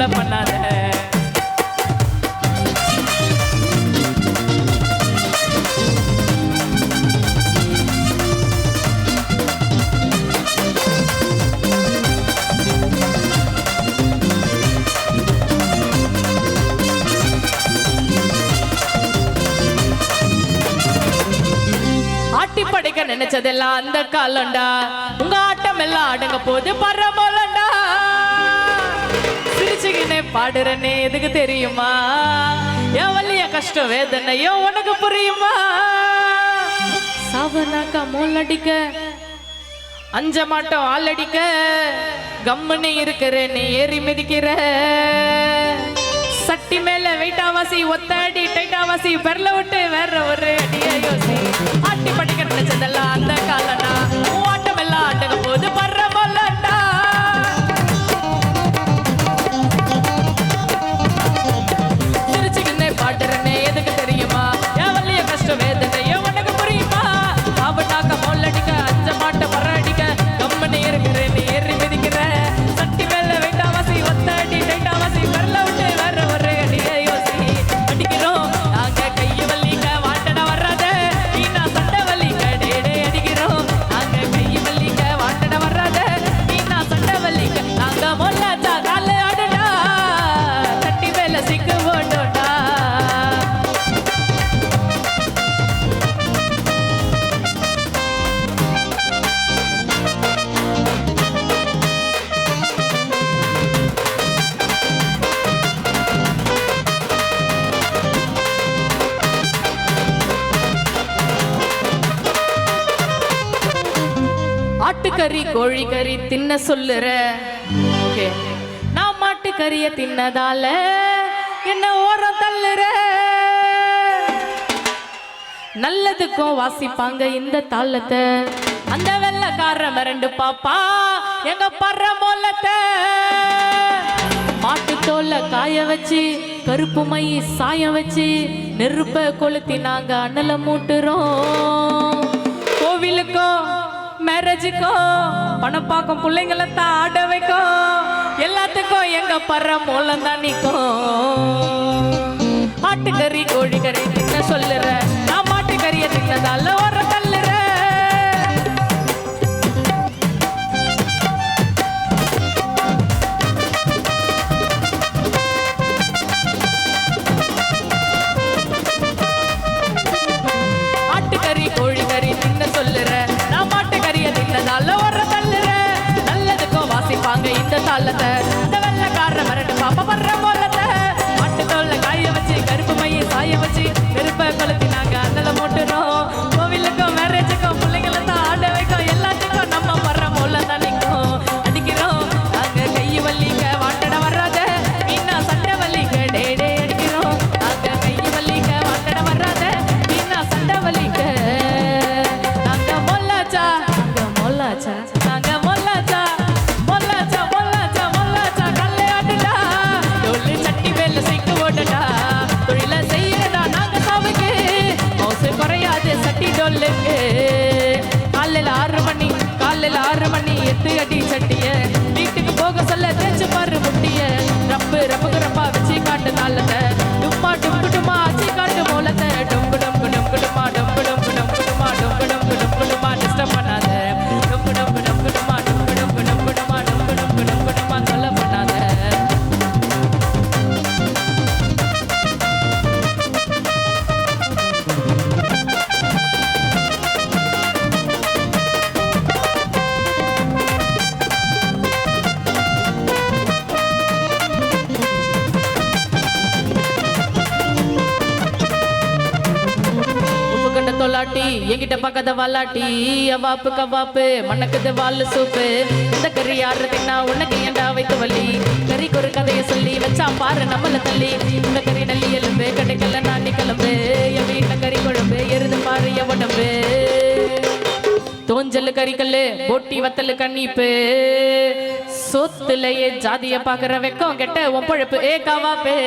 தொல்லை பண்ணாத. ஆட்டி படைக்க நினைச்சதெல்லாம் அந்த காலண்டா, உங்க ஆட்டம் எல்லாம் அடங்க போது பரமோலண்டா. சிரிச்சுக்கினே பாடுறனே எதுக்கு தெரியுமா, என் வலிய கஷ்டம் வேதனையோ உனக்கு புரியுமா. சாவனாக்கா மோலடிக்க அஞ்ச மாட்டோம் ஆளடிக்க, கம்முன்னு இருக்கிற நீ ஏறி மிதிக்கிற. சட்டி மேல வெயிட்டாவாசி ஒத்தடி டைட்டாவாசி பெரல விட்டு வேற ஒரு அடிய யோசி. ஆட்டி படிக்க நினைச்சதெல்லாம் அந்த காலனா, ஆட்டம் எல்லாம் ஆட்டக போது பரமோலண்டா. சிரிச்சுக்கின்னே பாடுறனே எதுக்கு தெரியுமா, என் வலிய கஷ்டம் வேதனையோ உனக்கு புரியுமா. அவனாக்க மொல்லடிக்க அஞ்ச மாட்ட மரடிக்க, கம்மனு இருக்கிற நீ ஏறி மிதிக்கிற. சட்டி மேல வெயிட்டாவாசி ஒத்தடி டைட்டாவாசி பெரல விட்டு வேற ஒரு அடிய யோசி. அடிக்கிறோம் நாங்க கைய வலிக்க வாட்டட வர்றாத, நீனா சண்டை வலிக்க டேடே அடிக்கிறோம். நாங்க கைய வலிக்க வாட்டட வர்றாத, நீனா சண்டை வலிக்க. நாங்க மொல்லாச்சா கால ஆடுடா, சட்டி மேல சிக்கு போட்டோடா. ஆட்டுக்கறி கோழிக்கறி தின்ன சொல்லுற, நான் மாட்டுக்கறிய தின்னதால என்ன ஓரம் தள்ளுற. நல்லதுக்கும் வாசிப்பாங்க இந்த தாளத்தை, அந்த வெள்ளக்கார மிரண்டு பாப்பா எங்க பரமோலத்தை. மாட்டு தோல்ல காய வச்சு கருப்பு மை சாயம் வச்சு நெருப்ப கொளுத்தி நாங்க அண்ணல மூட்டுறோம். கோவிலுக்கோ மேரேஜுக்கோ பணப்பாக்கம் பிள்ளைங்களை தான் ஆட வைக்கும், எல்லாத்துக்கும் எங்க பரமோலம் தான் நிற்கும். ஆட்டுக்கறி கோழிக்கறி தின்ன சொல்லுற, நான் மாட்டுக்கறிய தின்னதால ஒரு தள்ளுற. ஆட்டுக்கறி கோழிக்கறி தின்ன சொல்லுற, நான் மாட்டுக்கறிய தின்னதால ஒரு தள்ளுற. நல்லதுக்கும் வாசிப்பாங்க இந்த தாளத்தை, இந்த வெள்ளக்கார மிரண்டு பாப்பா பரமோலத்தை. மாட்டு தோல்ல காய வச்சு கருப்பு மைய சாய வச்சு நெருப்ப கொளுத்தி நாங்க அண்ணல மூட்டுறோம். கோவிலுக்கும் மேரேஜுக்கும் பிள்ளைங்களை தான் ஆட வைக்கும், எல்லாத்துக்கும் நம்ம பரமோலம் தான் நிற்கும். அடிக்கிறோம் நாங்க கைய வலிக்க வாட்டட வர்றாத, மீனா சண்டை வலிக்க டேடே அடிக்கிறோம். நாங்க கைய வலிக்க வாட்டட வர்றாத, மீனா சண்டை வலிக்க. நாங்க மொல்லாச்சா மொல்லாச்சா நாங்க மொல்லாச்சா மொல்லாச்சா மொல்லாச்சா மொல்லாச்சா கல்லை ஆடுடா, டோலு சட்டி மேல சிக்கு ஓடடா. தொழில செய்யறதா நாங்க சாவுக்கு, மவுசு குறையாது சட்டி டோலுக்கு. காலையில 6 மணி எத்து அடி சட்டிய, வீட்டுக்கு போக சொல்ல தேய்ச்சு பாரு முட்டிய. ரப்பு ரப்புக்கு ரப்பா வச்சு காட்டு தாளத்தை, டும்மா டும்பு டுமா ஆச்சு காட்டு மூலத்தை. டொம்பு டொம்பு டொம்பு டுமா டொம்பு டொம்பு டொம்பு டுமா டொம்பு டொம்பு டொம்பு டுமா டிஸ்டர்ப் பண்ணாத. டொம்பு டொம்பு டொம்பு டுமா டொம்பு டொம்பு டொம்பு டுமா டொம்பு டொம்பு டொம்பு டுமா தொல்லை பண்ணாத. தொலாட்டி எங்கிட்ட பக்கத வாலாட்டி, அவாப்பு கவாப்பு மணக்குது வாழு சூப்பு. இந்த கறி யாரு தின்னா உனக்கு ஏண்டா வைத்து வள்ளி, கறிக்கு ஒரு கதையை சொல்லி வச்சா பாரு நம்மள தள்ளி. இந்த கறி நல்லி எலும்பு கிடைக்கல நானி கிளம்பு, என் வீட்டுல கறி குழம்பு எருது பாரு என் உடம்பு. தோஞ்சல் கறிக்கல்லு போட்டி வத்தலு கண்ணிப்பு, சோத்துலயே ஜாதிய பாக்குற வெக்கம் கெட்ட உன் பொழப்பு ஏ கவாப்பே.